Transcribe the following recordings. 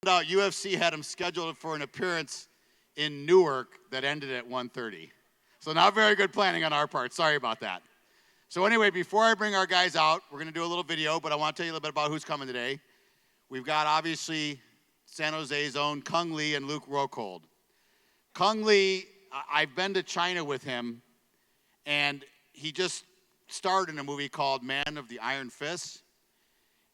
out UFC had him scheduled for an appearance in Newark that ended at 1:30. So not very good planning on our part. Sorry about that. So anyway, before I bring our guys out, we're going to do a little video, but I want to tell you a little bit about who's coming today. We've got, obviously, San Jose's own Cung Le and Luke Rockhold. Cung Le, I've been to China with him, and he just starred in a movie called Man of the Iron Fist.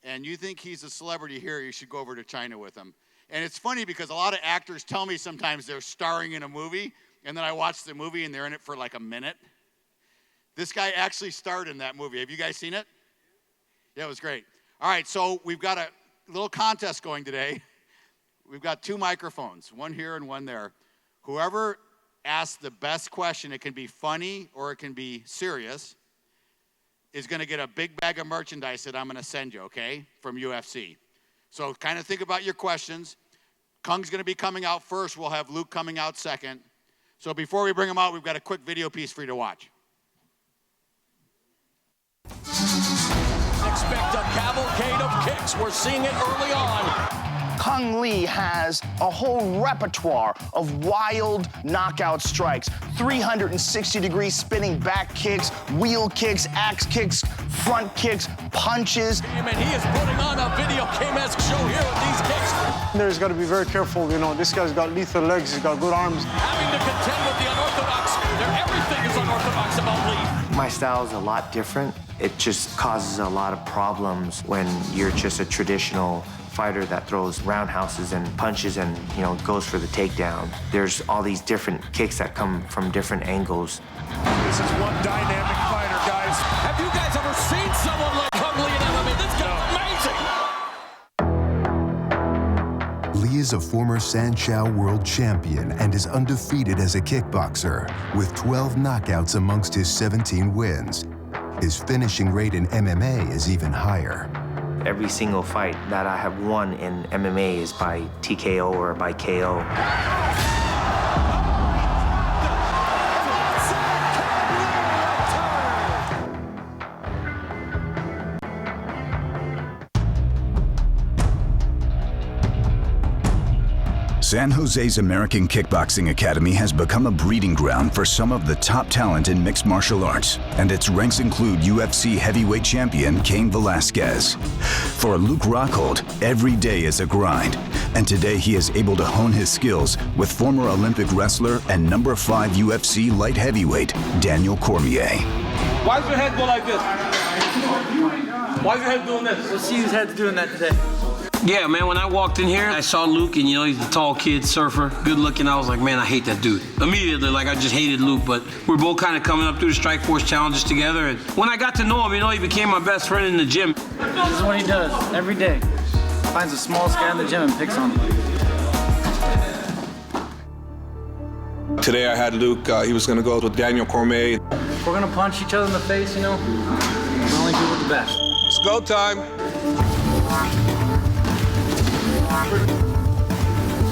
And you think he's a celebrity here, you should go over to China with him. And it's funny because a lot of actors tell me sometimes they're starring in a movie, and then I watch the movie and they're in it for like a minute. This guy actually starred in that movie. Have you guys seen it? Yeah, it was great. All right, so we've got a little contest going today. We've got 2 microphones, one here and one there. Whoever asks the best question, it can be funny or it can be serious, is going to get a big bag of merchandise that I'm going to send you, okay, from UFC. So kind of think about your questions. Kung's going to be coming out first. We'll have Luke coming out second. So before we bring him out, we've got a quick video piece for you to watch. Expect a cavalcade of kicks. We're seeing it early on. Cung Le has a whole repertoire of wild knockout strikes. 360-degree spinning back kicks, wheel kicks, axe kicks, front kicks, punches. And he is putting on a video game-esque show here with these kicks. There's got to be very careful, you know. This guy's got lethal legs, he's got good arms. Having to contend with the unorthodox. Everything is unorthodox about Lee. My style is a lot different. It just causes a lot of problems when you're just a traditional fighter that throws roundhouses and punches and, you know, goes for the takedown. There's all these different kicks that come from different angles. This is one dynamic fighter, guys. Have you guys ever seen someone like Cung Le in MMA? This guy's amazing. Lee is a former Sanshao world champion and is undefeated as a kickboxer, with 12 knockouts amongst his 17 wins. His finishing rate in MMA is even higher. Every single fight that I have won in MMA is by TKO or by KO. San Jose's American Kickboxing Academy has become a breeding ground for some of the top talent in mixed martial arts, and its ranks include UFC heavyweight champion Cain Velasquez. For Luke Rockhold, every day is a grind, and today he is able to hone his skills with former Olympic wrestler and number 5 UFC light heavyweight Daniel Cormier. Why does your head go like this? Why is your head doing this? Let's see whose head's doing that today. Yeah, man, when I walked in here, I saw Luke, and, you know, he's a tall kid, surfer, good looking. I was like, man, I hate that dude. Immediately, like, I just hated Luke, but we're both kind of coming up through the Strike Force challenges together. And when I got to know him, you know, he became my best friend in the gym. This is what he does every day. Finds the smallest guy in the gym and picks on him. Today I had Luke, he was going to go with Daniel Cormier. If we're going to punch each other in the face, you know, we only do with the best. It's go time.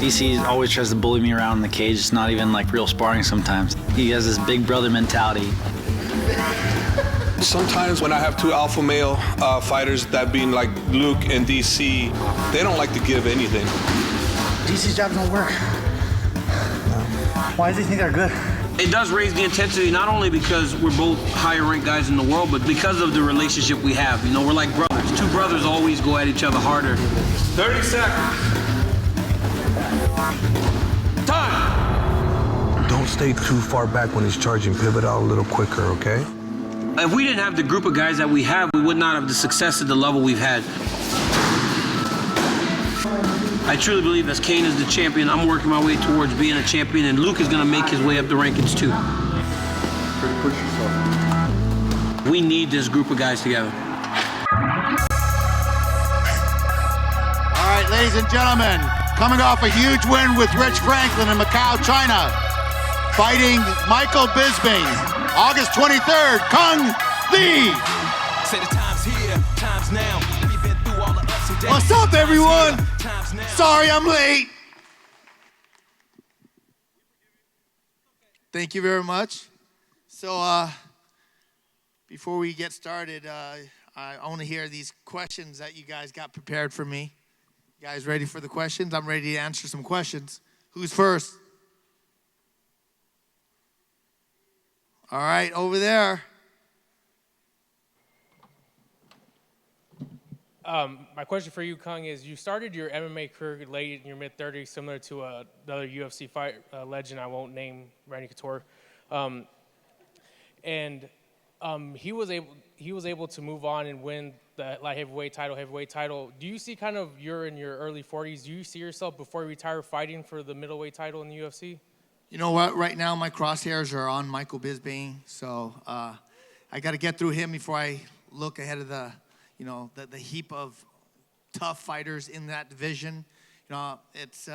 DC always tries to bully me around in the cage. It's not even like real sparring sometimes. He has this big brother mentality. Sometimes when I have 2 alpha male fighters, that being like Luke and DC, they don't like to give anything. DC's jabs don't work. Why does he think they're good? It does raise the intensity, not only because we're both higher ranked guys in the world, but because of the relationship we have. You know, we're like brothers. 2 brothers always go at each other harder. 30 seconds. Time! Don't stay too far back when he's charging. Pivot out a little quicker, okay? If we didn't have the group of guys that we have, we would not have the success at the level we've had. I truly believe as Cain is the champion, I'm working my way towards being a champion, and Luke is going to make his way up the rankings too. Push yourself. We need this group of guys together. All right, ladies and gentlemen, coming off a huge win with Rich Franklin in Macau, China, fighting Michael Bisping, August 23rd, Cung Le. Say the time's here, time's now. We've been through all the ups and downs. What's up, everyone? Sorry I'm late. Thank you very much. So, before we get started, I want to hear these questions that you guys got prepared for me. You guys ready for the questions? I'm ready to answer some questions. Who's first? All right, over there. My question for you, Cung, is you started your MMA career late in your mid-30s, similar to another UFC fight legend I won't name, Randy Couture. He was able to move on and win the light heavyweight title. Do you see kind of you're in your early 40s? Do you see yourself before you retire fighting for the middleweight title in the UFC? You know what? Right now, my crosshairs are on Michael Bisping, so I got to get through him before I look ahead of the heap of tough fighters in that division. It's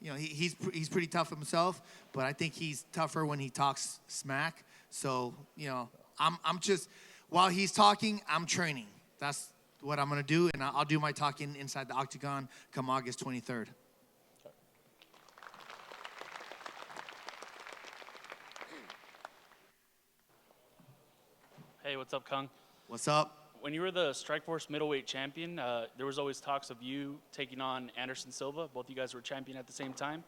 he's pretty tough himself, but I think he's tougher when he talks smack. So I'm just while he's talking, I'm training. That's what I'm gonna do, and I'll do my talking inside the octagon come August 23rd. Hey, what's up, Cung? What's up? When you were the Strikeforce middleweight champion, there was always talks of you taking on Anderson Silva. Both you guys were champion at the same time.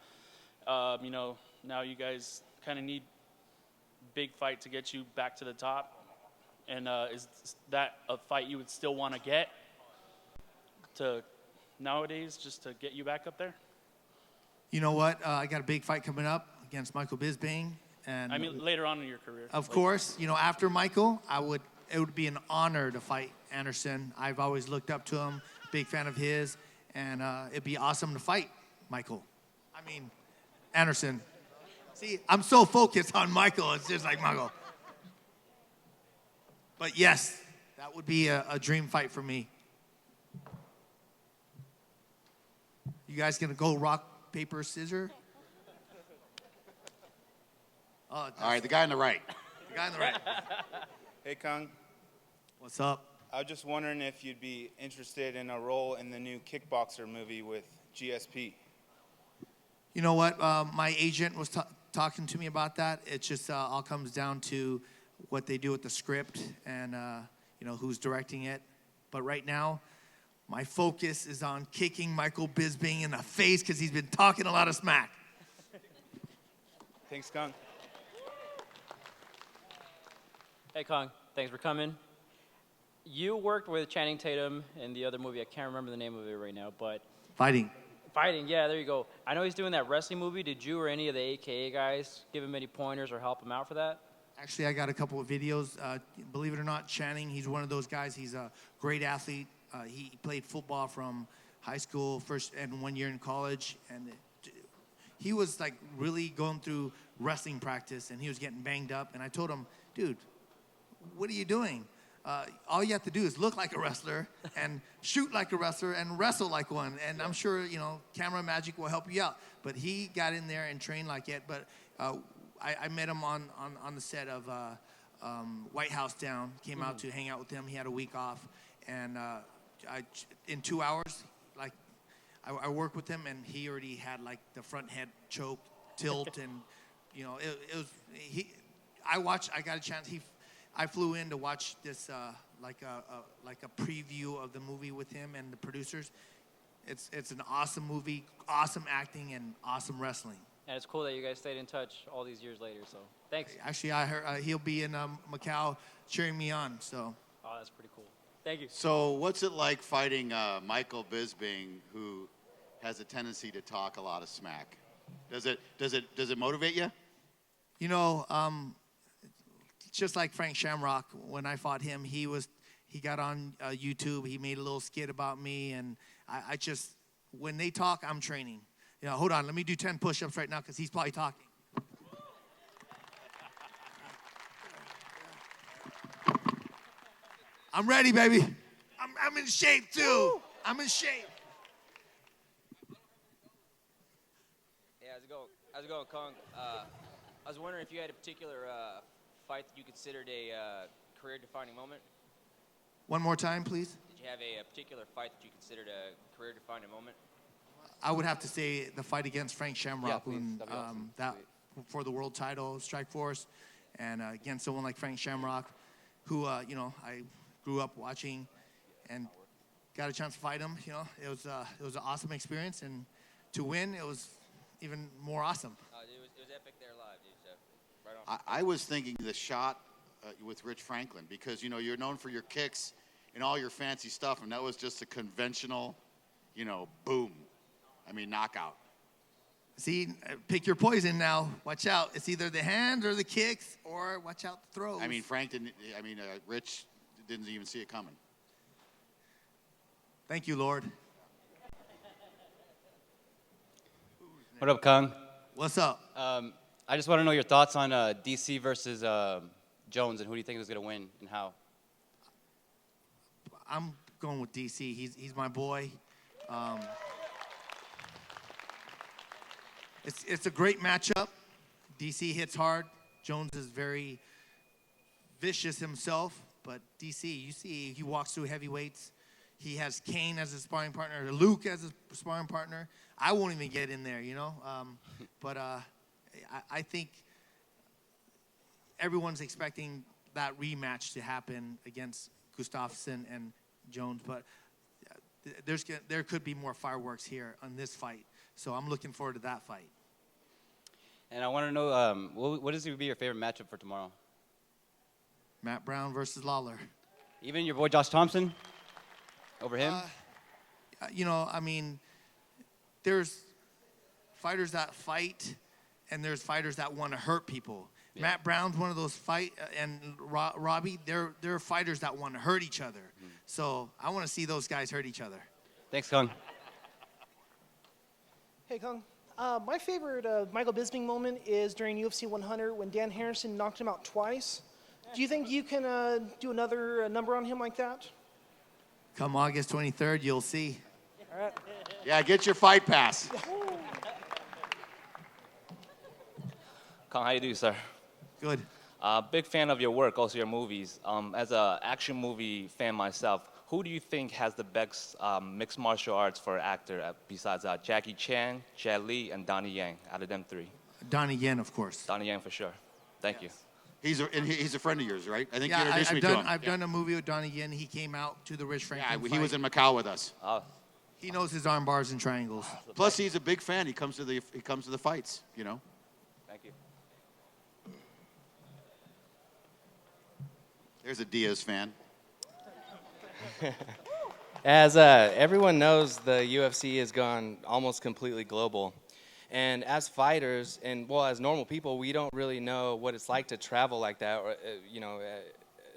Now you guys kind of need big fight to get you back to the top. And is that a fight you would still want to get to nowadays just to get you back up there? You know what? I got a big fight coming up against Michael Bisping. And I mean, later on in your career. Of course, after Michael, it would be an honor to fight Anderson. I've always looked up to him, big fan of his, and it'd be awesome to fight Anderson. See, I'm so focused on Michael, it's just like Michael. But yes, that would be a dream fight for me. You guys gonna go rock, paper, scissors? All right, the guy on the right. The guy on the right. Hey, Cung. What's up? I was just wondering if you'd be interested in a role in the new Kickboxer movie with GSP. You know what? My agent was talking to me about that. It just all comes down to what they do with the script and who's directing it. But right now, my focus is on kicking Michael Bisping in the face because he's been talking a lot of smack. Thanks, Cung. Hey, Cung. Thanks for coming. You worked with Channing Tatum in the other movie. I can't remember the name of it right now, but... Fighting, yeah, there you go. I know he's doing that wrestling movie. Did you or any of the AKA guys give him any pointers or help him out for that? Actually, I got a couple of videos. Believe it or not, Channing, he's one of those guys. He's a great athlete. He played football from high school, first and 1 year in college. And he was like really going through wrestling practice, and he was getting banged up. And I told him, dude, what are you doing? All you have to do is look like a wrestler and shoot like a wrestler and wrestle like one. And I'm sure, camera magic will help you out. But he got in there and trained like it. But I met him on the set of White House Down. Came out to hang out with him. He had a week off. And in 2 hours, I worked with him, and he already had the front head choke, tilt, and I got a chance. I flew in to watch this like a preview of the movie with him and the producers. It's an awesome movie, awesome acting, and awesome wrestling. And it's cool that you guys stayed in touch all these years later. So thanks. Actually, I heard he'll be in Macau cheering me on. So. Oh, that's pretty cool. Thank you. So what's it like fighting Michael Bisping, who has a tendency to talk a lot of smack? Does it motivate you? Just like Frank Shamrock, when I fought him, he got on YouTube. He made a little skit about me, and I just when they talk, I'm training. Hold on, let me do 10 push-ups right now because he's probably talking. I'm ready, baby. I'm in shape too. I'm in shape. Hey, how's it going, Cung? I was wondering if you had a particular fight that you considered a career-defining moment. One more time, please. Did you have a particular fight that you considered a career-defining moment? I would have to say the fight against Frank Shamrock, Yeah, please. That'd be awesome. that for the world title, Strikeforce, and against someone like Frank Shamrock, who I grew up watching, and got a chance to fight him. You know, it was an awesome experience, and to win, it was even more awesome. It was epic there live, dude. So, right on. I was thinking the shot with Rich Franklin, because, you know, you're known for your kicks and all your fancy stuff, and that was just a conventional, you know, boom. I mean, knockout. See, pick your poison now. Watch out. It's either the hand or the kicks, or watch out the throws. I mean, Rich didn't even see it coming. Thank you, Lord. What up, Cung? What's up? I just want to know your thoughts on DC versus Jones, and who do you think is going to win and how? I'm going with DC. He's my boy. It's a great matchup. DC hits hard. Jones is very vicious himself, but DC, you see, he walks through heavyweights. He has Kane as his sparring partner, Luke as his sparring partner. I won't even get in there, you know. But I think everyone's expecting that rematch to happen against Gustafsson and Jones, but there could be more fireworks here on this fight. So I'm looking forward to that fight. And I want to know, what is going to be your favorite matchup for tomorrow? Matt Brown versus Lawler. Even your boy Josh Thompson over him? You know, I mean, there's fighters that fight, and there's fighters that want to hurt people. Yeah. Matt Brown's one of those and Robbie, they're fighters that want to hurt each other. So I want to see those guys hurt each other. Thanks, Cung. Hey, Cung. My favorite Michael Bisping moment is during UFC 100 when Dan Harrison knocked him out twice. Do you think you can do another number on him like that? Come August 23rd, you'll see. All right. Yeah, get your fight pass. Cung, how you do, sir? Good. Big fan of your work, also your movies. As an action movie fan myself, who do you think has the best mixed martial arts for an actor besides Jackie Chan, Jet Li, and Donnie Yen, out of them three? Donnie Yen, of course. Donnie Yen for sure. Thank you. He's a friend of yours, right? I think yeah, you introduced me to him. I've done a movie with Donnie Yen. He came out to the Rich Franklin fight. He was in Macau with us. He knows his arm bars and triangles. Plus, he's a big fan. He comes to the fights, you know. Thank you. There's a Diaz fan. As everyone knows, the UFC has gone almost completely global. And as fighters, and well, as normal people, we don't really know what it's like to travel like that, or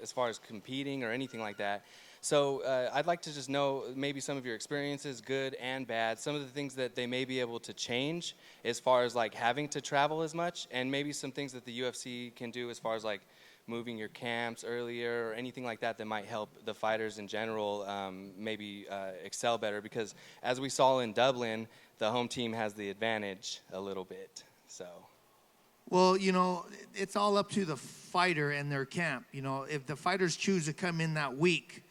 as far as competing or anything like that. So I'd like to just know maybe some of your experiences, good and bad, some of the things that they may be able to change as far as like having to travel as much, and maybe some things that the UFC can do as far as like moving your camps earlier or anything like that that might help the fighters in general maybe excel better, because as we saw in Dublin, the home team has the advantage a little bit. So, well, you know, it's all up to the fighter and their camp. You know, if the fighters choose to come in that week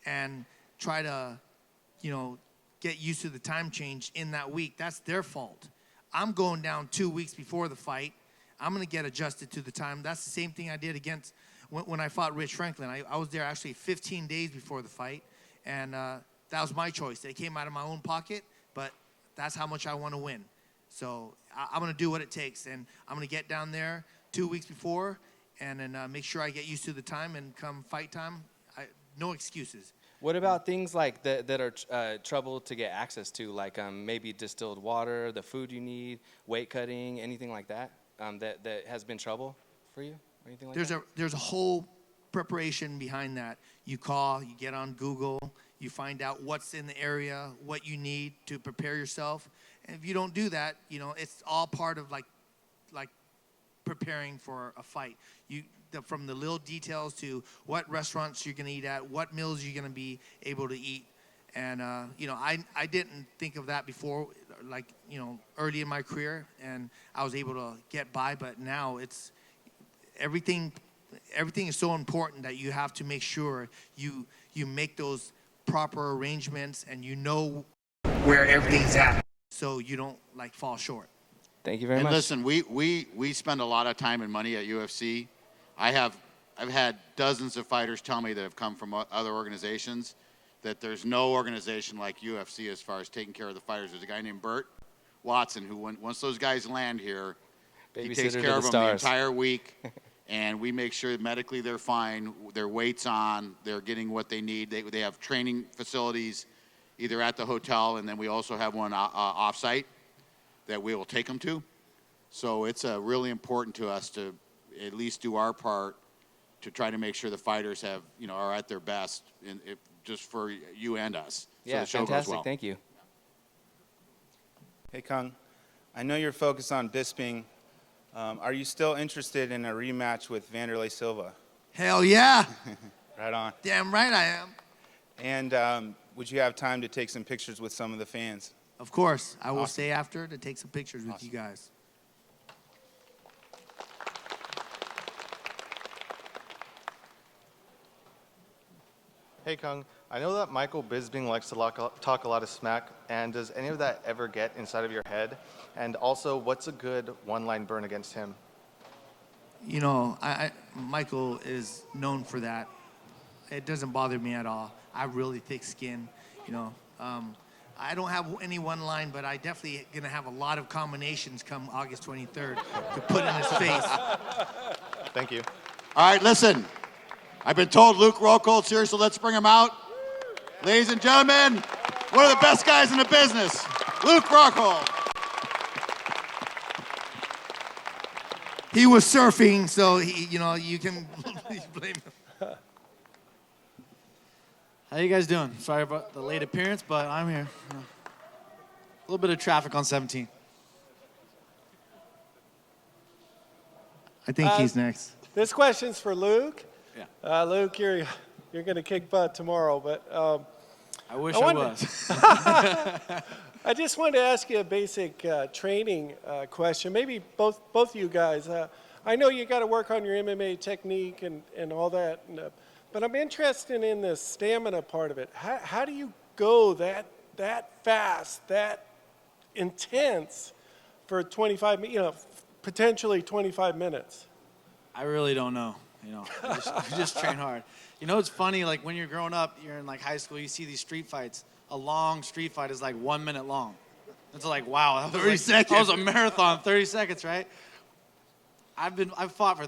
and try to, you know, get used to the time change in that week, that's their fault. I'm going down 2 weeks before the fight. I'm going to get adjusted to the time. That's the same thing I did against when I fought Rich Franklin. I was there actually 15 days before the fight, and that was my choice. It came out of my own pocket, but that's how much I want to win. So I'm going to do what it takes, and I'm going to get down there 2 weeks before and then make sure I get used to the time, and come fight time, no excuses. what about things like that are trouble to get access to, like maybe distilled water, the food you need, weight cutting, anything like that? That has been trouble for you or anything like that? There's a whole preparation behind that. You call, you get on Google, you find out what's in the area, what you need to prepare yourself. And if you don't do that, you know, it's all part of like preparing for a fight. From the little details to what restaurants you're going to eat at, what meals you're going to be able to eat. And, you know, I didn't think of that before, like, you know, early in my career, and I was able to get by. But now it's everything is so important that you have to make sure you make those proper arrangements, and you know where everything's at, so you don't like fall short. Thank you very much. And listen, we spend a lot of time and money at UFC. I've had dozens of fighters tell me that have come from other organizations that there's no organization like UFC as far as taking care of the fighters. There's a guy named Bert Watson who, once those guys land here, he takes Babysitter to care the of them the stars. entire week, and we make sure medically they're fine, their weight's on, they're getting what they need. They have training facilities either at the hotel, and then we also have one off-site that we will take them to. So it's really important to us to at least do our part to try to make sure the fighters have, are at their best, just for you and us. So Yeah, the show fantastic. goes well. Thank you. Hey, Cung, I know you're focused on Bisping. Are you still interested in a rematch with Wanderlei Silva? Hell yeah. Right on. Damn right I am. And would you have time to take some pictures with some of the fans? Of course. I will Awesome. stay after to take some pictures with you guys. Hey, Cung. I know that Michael Bisping likes to talk a lot of smack, and does any of that ever get inside of your head? And also, what's a good one-line burn against him? Michael is known for that. It doesn't bother me at all. I have really thick skin, I don't have any one line, but I definitely gonna have a lot of combinations come August 23rd to put in his face. Thank you. All right, listen. I've been told Luke Rockhold's here, so let's bring him out. Ladies and gentlemen, one of the best guys in the business, Luke Rockhold. He was surfing, so you can blame him. How you guys doing? Sorry about the late appearance, but I'm here. A little bit of traffic on 17. I think he's next. This question's for Luke. Yeah. Luke, you're going to kick butt tomorrow, but I wish I was. I just wanted to ask you a basic training question. Maybe both of you guys. I know you got to work on your MMA technique and all that, but I'm interested in the stamina part of it. How do you go that fast, that intense for 25, potentially 25 minutes? I really don't know. I just train hard. It's funny, like when you're growing up, you're in like high school, you see these street fights. A long street fight is like 1 minute long. It's like, wow, that was 30 seconds. That was a marathon, 30 seconds, right? I've fought for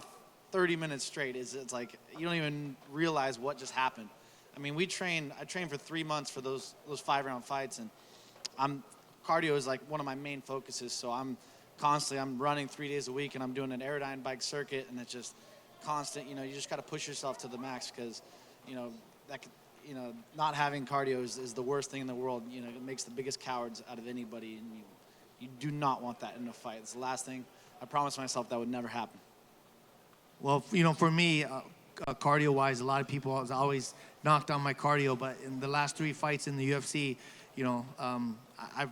30 minutes straight. It's like you don't even realize what just happened. I mean, I trained for 3 months for those 5-round fights, and cardio is like one of my main focuses. So I'm running 3 days a week, and I'm doing an Aerodyne bike circuit, and it's just constant. You just got to push yourself to the max because, not having cardio is the worst thing in the world. It makes the biggest cowards out of anybody, and you do not want that in a fight. It's the last thing. I promised myself that would never happen. Well, for me, cardio-wise, a lot of people have always knocked on my cardio, but in the last 3 fights in the UFC, I've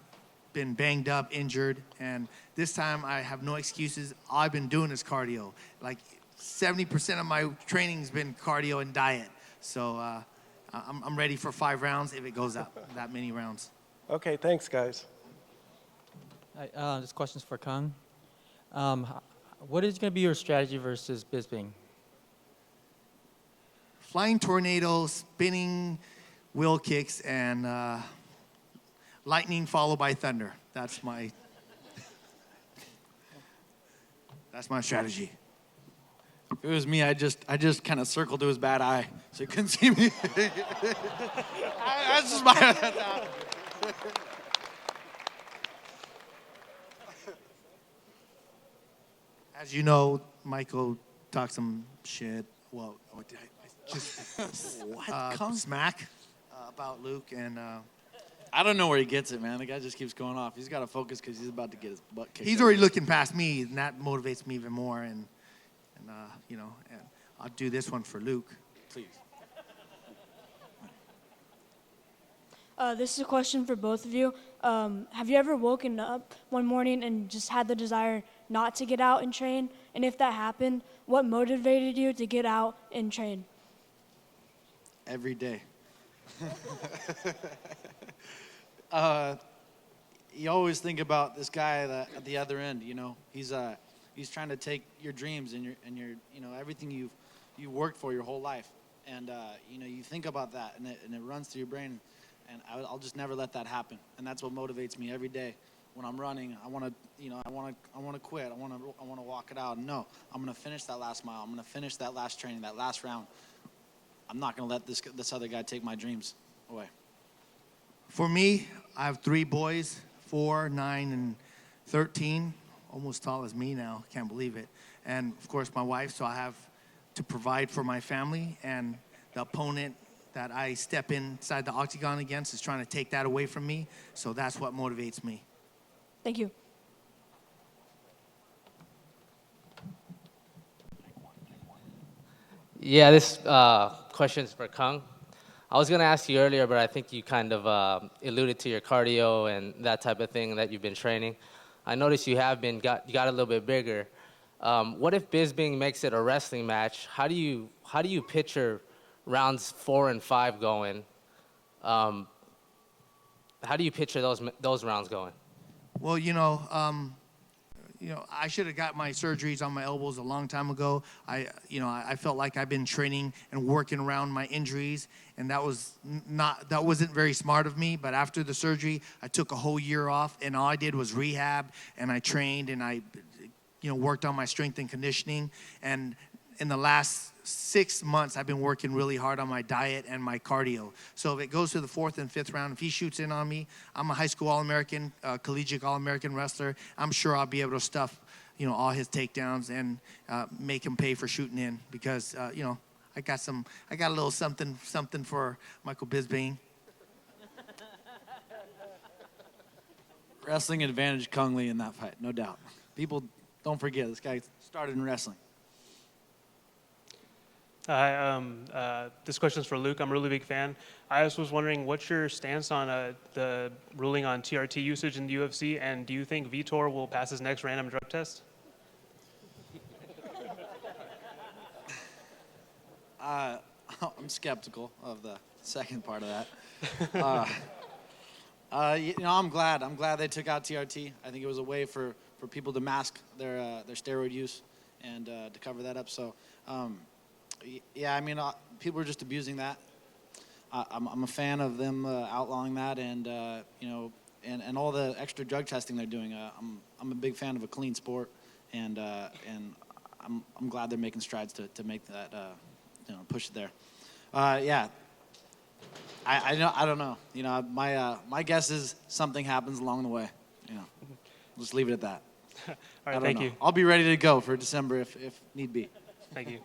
been banged up, injured, and this time I have no excuses. All I've been doing is cardio. Like 70% of my training's been cardio and diet. So I'm ready for 5 rounds if it goes up that many rounds. Okay, thanks, guys. Hi, this question's for Cung. What is going to be your strategy versus Bisping? Flying tornado, spinning wheel kicks, and lightning followed by thunder. That's my strategy. If it was me, I just kind of circled to his bad eye so he couldn't see me. That's just my. As you know, Michael talked some shit. Well, just smack about Luke, and I don't know where he gets it, man. The guy just keeps going off. He's got to focus because he's about to get his butt kicked. He's already looking past me, and that motivates me even more. And I'll do this one for Luke. Please. This is a question for both of you. Have you ever woken up one morning and just had the desire not to get out and train? And if that happened, what motivated you to get out and train? Every day. You always think about this guy at the other end. He's trying to take your dreams and your everything you worked for your whole life, And you think about that, and it runs through your brain. And I'll just never let that happen. And that's what motivates me every day. When I'm running, I want to quit. I want to walk it out. No, I'm going to finish that last mile. I'm going to finish that last training, that last round. I'm not going to let this other guy take my dreams away. For me, I have 3 boys, 4, 9, and 13, almost tall as me now. Can't believe it. And of course, my wife. So I have to provide for my family, and the opponent that I step inside the octagon against is trying to take that away from me. So that's what motivates me. Thank you. Yeah, this question is for Cung. I was going to ask you earlier, but I think you kind of alluded to your cardio and that type of thing that you've been training. I noticed you got a little bit bigger. What if Bisping makes it a wrestling match? How do you picture rounds 4 and 5 going? How do you picture those rounds going? Well, I should have got my surgeries on my elbows a long time ago. I felt like I've been training and working around my injuries, and that wasn't very smart of me. But after the surgery, I took a whole year off, and all I did was rehab, and I trained, and I worked on my strength and conditioning. And in the last 6 months, I've been working really hard on my diet and my cardio. So if it goes to the 4th and 5th round, if he shoots in on me, I'm a high school All-American, collegiate All-American wrestler. I'm sure I'll be able to stuff, all his takedowns and make him pay for shooting in because, I got a little something for Michael Bisping. Wrestling advantage Cung Le in that fight, no doubt. People don't forget, this guy started in wrestling. Hi, this question is for Luke. I'm a really big fan. I just was wondering, what's your stance on the ruling on TRT usage in the UFC, and do you think Vitor will pass his next random drug test? I'm skeptical of the second part of that. I'm glad. I'm glad they took out TRT. I think it was a way for people to mask their steroid use and to cover that up. So. People are just abusing that. I'm a fan of them outlawing that, and and all the extra drug testing they're doing. I'm a big fan of a clean sport, and I'm glad they're making strides to make that push it there. I don't know. My guess is something happens along the way. Just leave it at that. All right, thank you. I'll be ready to go for December if need be. Thank you.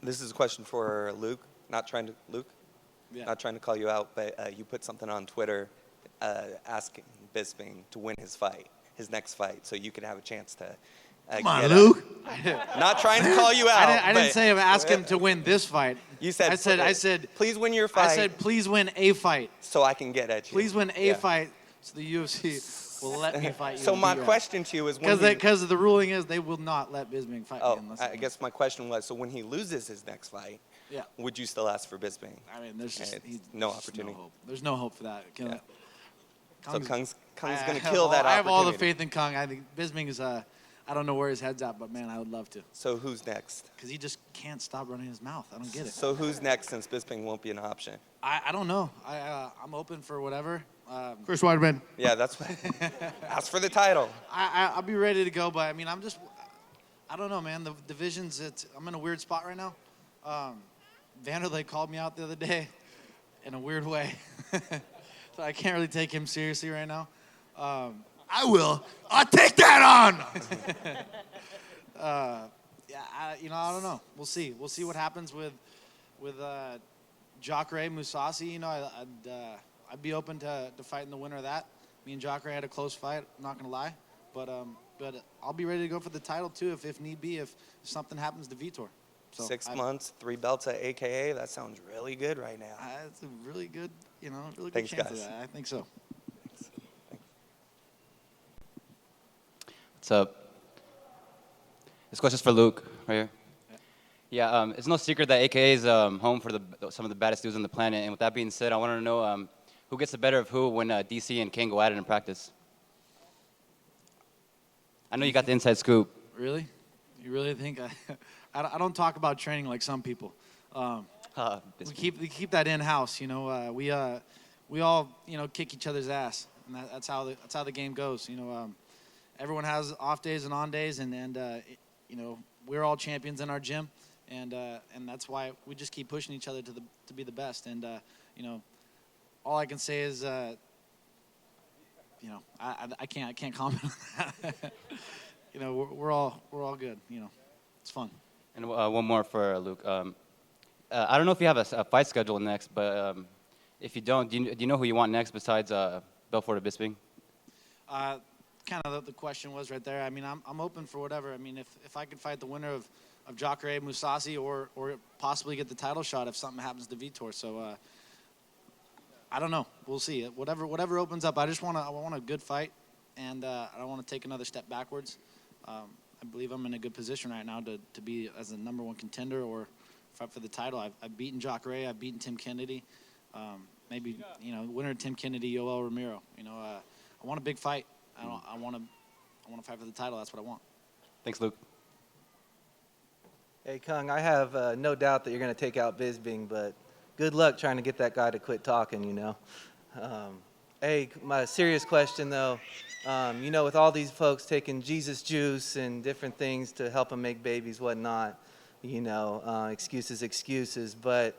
This is a question for Luke. Not trying to call you out, but you put something on Twitter asking Bisping to win his next fight, so you could have a chance to. Come on, Luke. Not trying to call you out. I didn't say ask him to win this fight. You said. I said. Please win your fight. I said please win a fight. So I can get at you. Please win a fight, so the UFC will let me fight you. So my question to you is, because the ruling is they will not let Bisping fight me unless. I guess my question was, so when he loses his next fight, would you still ask for Bisping? I mean, there's just no opportunity. No hope. There's no hope for that. Yeah. So Kung's going to kill that opportunity. I have all the faith in Cung. I think Bisping is I don't know where his head's at, but man, I would love to. So who's next? Because he just can't stop running his mouth. I don't get it. So who's next since Bisping won't be an option? I don't know. I'm open for whatever. Chris Weidman. Yeah, that's what. Ask for the title. I'll be ready to go, but I mean, I don't know, man. The divisions, I'm in a weird spot right now. Vanderlei called me out the other day in a weird way. So I can't really take him seriously right now. I will. I'll take that on. I don't know. We'll see. We'll see what happens with Jacare Mousasi. I'd be open to fighting the winner of that. Me and Jacare had a close fight. I'm not gonna lie, but I'll be ready to go for the title too if need be if something happens to Vitor. So 6 months, 3 belts at AKA. That sounds really good right now. It's a really good, really good Thanks, chance guys. of that. I think so. What's up? This question's for Luke, right here. Yeah, it's no secret that AKA is home for some of the baddest dudes on the planet. And with that being said, I want to know who gets the better of who when DC and King go at it in practice. I know you got the inside scoop. Really? You really think I don't talk about training like some people. We keep that in house. You know, we all kick each other's ass, and that's how the game goes. You know, everyone has off days and on days, and you know, we're all champions in our gym, and that's why we just keep pushing each other to be the best. And you know, all I can say is, you know, I can't comment on that. You know, we're all good. You know, it's fun. And one more for Luke. I don't know if you have a fight schedule next, but if you don't, do you know who you want next besides Belfort or Bisping? Kind of the question was right there. I mean, I'm open for whatever. I mean, if I could fight the winner of Jacare Mousasi or possibly get the title shot if something happens to Vitor. So I don't know. We'll see. Whatever opens up. I want a good fight, and I don't want to take another step backwards. I believe I'm in a good position right now to be as a #1 contender or fight for the title. I've beaten Jacare. I've beaten Tim Kennedy. Maybe, you know, winner Tim Kennedy, Yoel Romero. You know, I want a big fight. I want to fight for the title. That's what I want. Thanks, Luke. Hey, Cung, I have no doubt that you're going to take out Bisping, but good luck trying to get that guy to quit talking, you know. Hey, my serious question, though. You know, with all these folks taking Jesus juice and different things to help them make babies, whatnot, you know, excuses. But,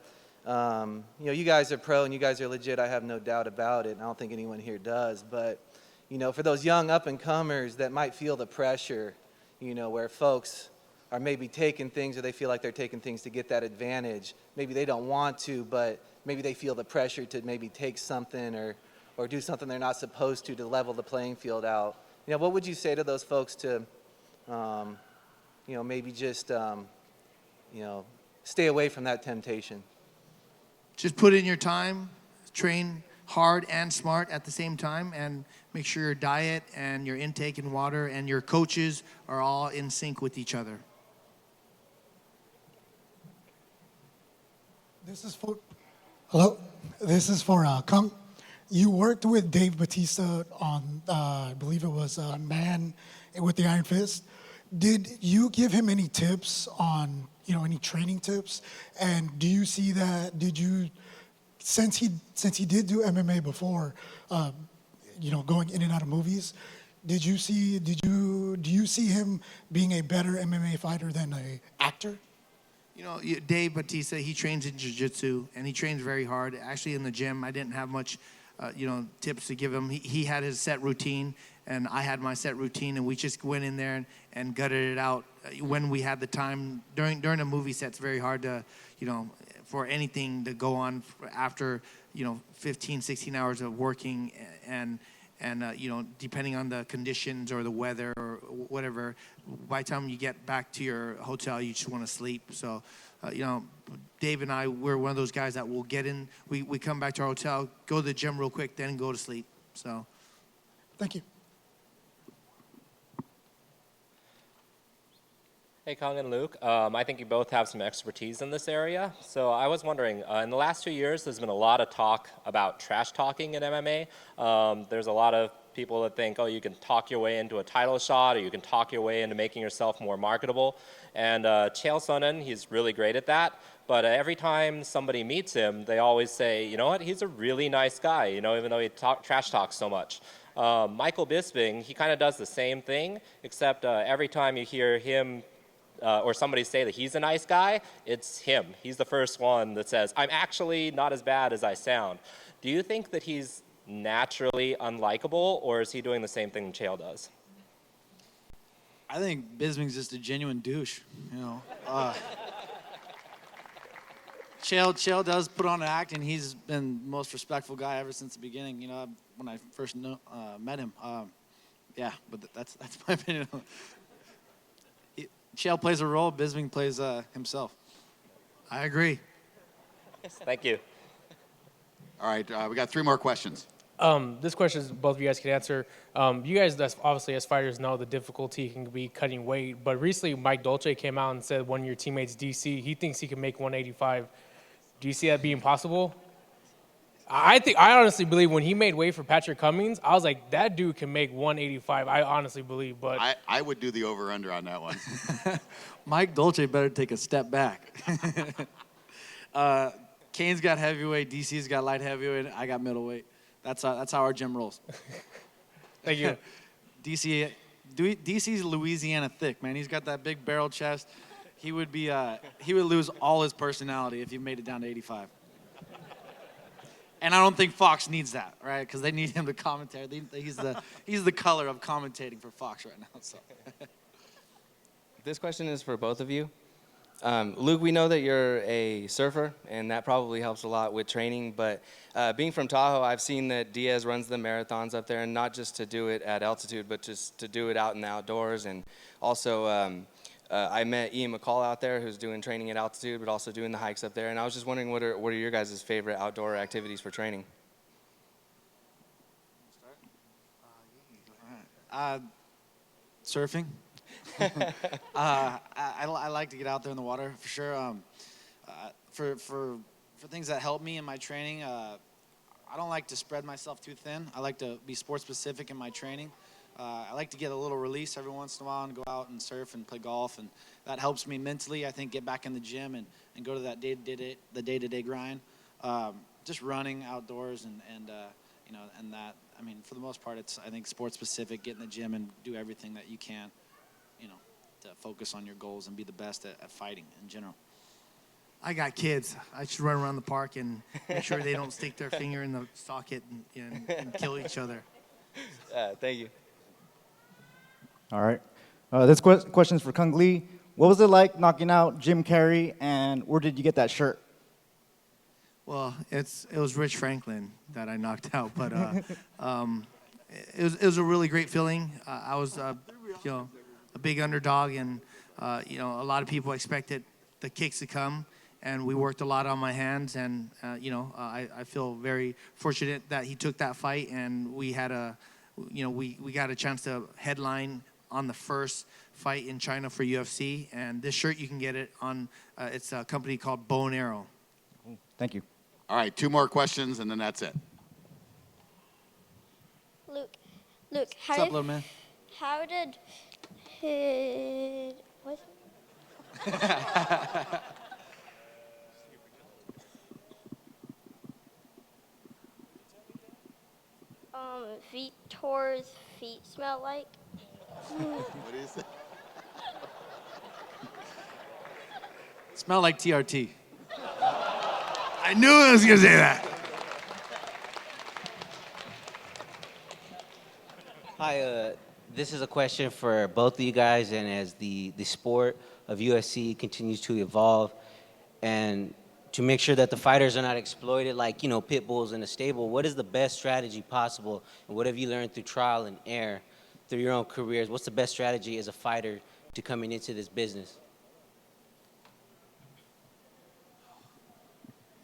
you know, you guys are pro and you guys are legit. I have no doubt about it. And I don't think anyone here does. But, you know, for those young up-and-comers that might feel the pressure, you know, where folks are maybe taking things or they feel like they're taking things to get that advantage. Maybe they don't want to, but maybe they feel the pressure to maybe take something or do something they're not supposed to level the playing field out. You know, what would you say to those folks to, you know, maybe just, you know, stay away from that temptation? Just put in your time, train hard and smart at the same time, and make sure your diet and your intake in water and your coaches are all in sync with each other. This is for, hello, this is for Cung. You worked with Dave Bautista on, I believe it was Man with the Iron Fist. Did you give him any tips on, you know, any training tips? And do you see that, did you, since he did do MMA before, you know, going in and out of movies, do you see him being a better MMA fighter than an actor? You know, Dave Bautista, he trains in jiu-jitsu, and he trains very hard. Actually, in the gym, I didn't have much, you know, tips to give him. He had his set routine, and I had my set routine, and we just went in there and gutted it out when we had the time. During a movie set, it's very hard to, you know, for anything to go on after, you know, 15, 16 hours of working and you know, depending on the conditions or the weather or whatever, by the time you get back to your hotel, you just want to sleep. So, you know, Dave and I, we're one of those guys that will get in, we come back to our hotel, go to the gym real quick, then go to sleep. So, thank you. Hey, Cung and Luke. I think you both have some expertise in this area. So I was wondering, in the last 2 years, there's been a lot of talk about trash talking in MMA. There's a lot of people that think, oh, you can talk your way into a title shot, or you can talk your way into making yourself more marketable. And Chael Sonnen, he's really great at that. But every time somebody meets him, they always say, you know what, he's a really nice guy, you know, even though he trash talks so much. Michael Bisping, he kind of does the same thing, except every time you hear him or somebody say that he's a nice guy, it's him. He's the first one that says, I'm actually not as bad as I sound. Do you think that he's naturally unlikable, or is he doing the same thing Chael does? I think Bisping's just a genuine douche, you know. Chael does put on an act, and he's been the most respectful guy ever since the beginning, you know, when I first met him. Yeah, but that's my opinion. Chael plays a role, Bisping plays himself. I agree. Thank you. All right, we got 3 more questions. This question is both of you guys can answer. You guys, obviously, as fighters, know the difficulty can be cutting weight. But recently, Mike Dolce came out and said one of your teammates, DC, he thinks he can make 185. Do you see that being possible? I honestly believe when he made way for Patrick Cummings, I was like, that dude can make 185. I honestly believe, but I would do the over-under on that one. Mike Dolce better take a step back. Kane's got heavyweight, DC's got light heavyweight, I got middleweight. That's how our gym rolls. Thank you. DC's Louisiana thick, man. He's got that big barrel chest. He would lose all his personality if he made it down to 85. And I don't think Fox needs that, right? Because they need him to commentate. He's the color of commentating for Fox right now. So. This question is for both of you. Luke, we know that you're a surfer, and that probably helps a lot with training. But being from Tahoe, I've seen that Diaz runs the marathons up there, and not just to do it at altitude, but just to do it out in the outdoors. And also, I met Ian McCall out there, who's doing training at altitude, but also doing the hikes up there. And I was just wondering, what are your guys' favorite outdoor activities for training? Surfing. I like to get out there in the water for sure. For things that help me in my training, I don't like to spread myself too thin. I like to be sport specific in my training. I like to get a little release every once in a while and go out and surf and play golf, and that helps me mentally. I think get back in the gym and go to that day-to-day grind. Just running outdoors and that. I mean, for the most part, it's I think sport specific. Get in the gym and do everything that you can, to focus on your goals and be the best at fighting in general. I got kids. I should run around the park and make sure they don't stick their finger in the socket and kill each other. Thank you. All right. This question is for Cung Le. What was it like knocking out Jim Carrey, and where did you get that shirt? Well, it was Rich Franklin that I knocked out, but it was a really great feeling. I was a big underdog, and a lot of people expected the kicks to come, and we worked a lot on my hands, and I feel very fortunate that he took that fight, and we had we got a chance to headline on the first fight in China for UFC, and this shirt you can get it on. It's a company called Bow and Arrow. Thank you. All right, 2 more questions, and then that's it. Luke, What's up, little man? How did his what? Vitor's feet smell like? What is it? Smell like TRT. I knew I was going to say that. Hi, this is a question for both of you guys, and as the sport of UFC continues to evolve, and to make sure that the fighters are not exploited like, pit bulls in a stable, what is the best strategy possible, and what have you learned through trial and error through your own careers? What's the best strategy as a fighter to coming into this business?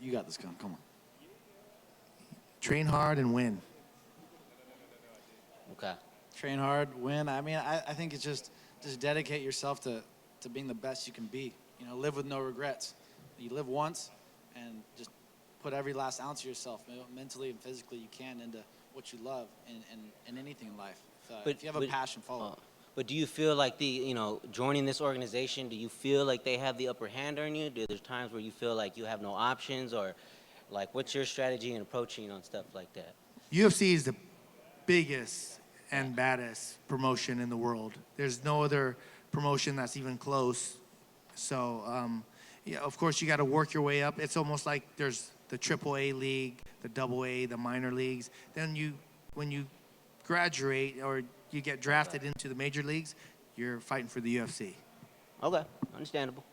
You got this, come on. Train hard and win. Okay. Train hard, win. I mean, I think it's just dedicate yourself to being the best you can be. Live with no regrets. You live once, and just put every last ounce of yourself, mentally and physically, you can into what you love in anything in life. If you have a passion, follow it. But do you feel like joining this organization, do you feel like they have the upper hand on you? Do there times where you feel like you have no options, or like what's your strategy in approaching on stuff like that? UFC is the biggest and baddest promotion in the world. There's no other promotion that's even close. So, of course, you got to work your way up. It's almost like there's the AAA league, the AA, the minor leagues. Then when you graduate or you get drafted into the major leagues, you're fighting for the UFC. Okay, understandable.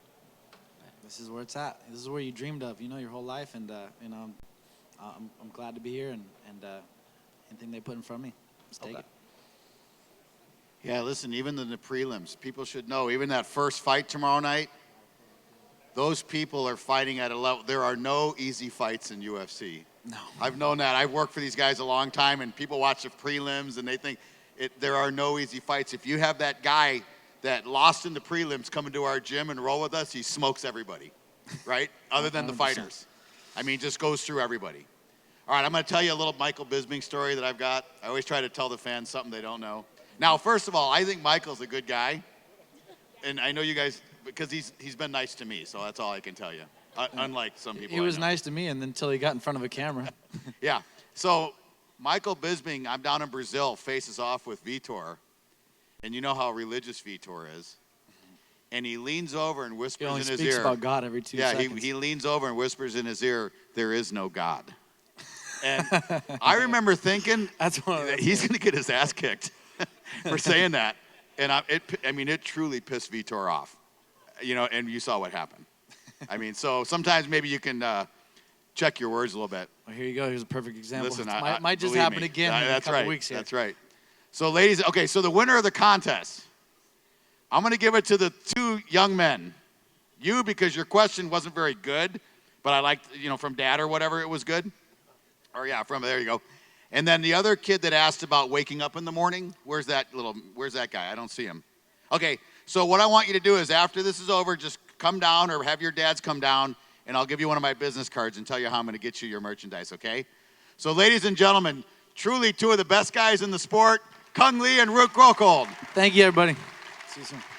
This is where it's at. This is where you dreamed of, your whole life, and I'm glad to be here, and anything they put in front of me, just take it. Yeah, listen, even in the prelims, people should know, even that first fight tomorrow night, those people are fighting at a level. There are no easy fights in UFC. No. I've known that. I've worked for these guys a long time, and people watch the prelims, and they think there are no easy fights. If you have that guy that lost in the prelims come into our gym and roll with us, he smokes everybody, right? Other than the 100%. fighters. I mean, just goes through everybody. All right, I'm going to tell you a little Michael Bisping story that I've got. I always try to tell the fans something they don't know. Now, first of all, I think Michael's a good guy. And I know you guys, because he's been nice to me, so that's all I can tell you. Unlike some people He was I know. nice to me until he got in front of a camera. Yeah. So Michael Bisping, I'm down in Brazil, faces off with Vitor. And you know how religious Vitor is. And he leans over and whispers He only in his speaks ear. about God every 2 seconds. Yeah, he leans over and whispers in his ear, "There is no God." And I remember thinking, that he's going to get his ass kicked for saying that. And it truly pissed Vitor off. And you saw what happened. So sometimes maybe you can check your words a little bit. Well, here you go. Here's a perfect example. Listen, might just believe happen me. again in a That's couple right. weeks here. That's right. So, ladies, okay, so the winner of the contest, I'm going to give it to the 2 young men. You, because your question wasn't very good, but I liked, from Dad or whatever, it was good. Or, yeah, there you go. And then the other kid that asked about waking up in the morning, where's that guy? I don't see him. Okay, so what I want you to do is after this is over, just come down or have your dads come down, and I'll give you one of my business cards and tell you how I'm going to get you your merchandise, okay? So, ladies and gentlemen, truly 2 of the best guys in the sport, Cung Le and Rockhold. Thank you, everybody. See you soon.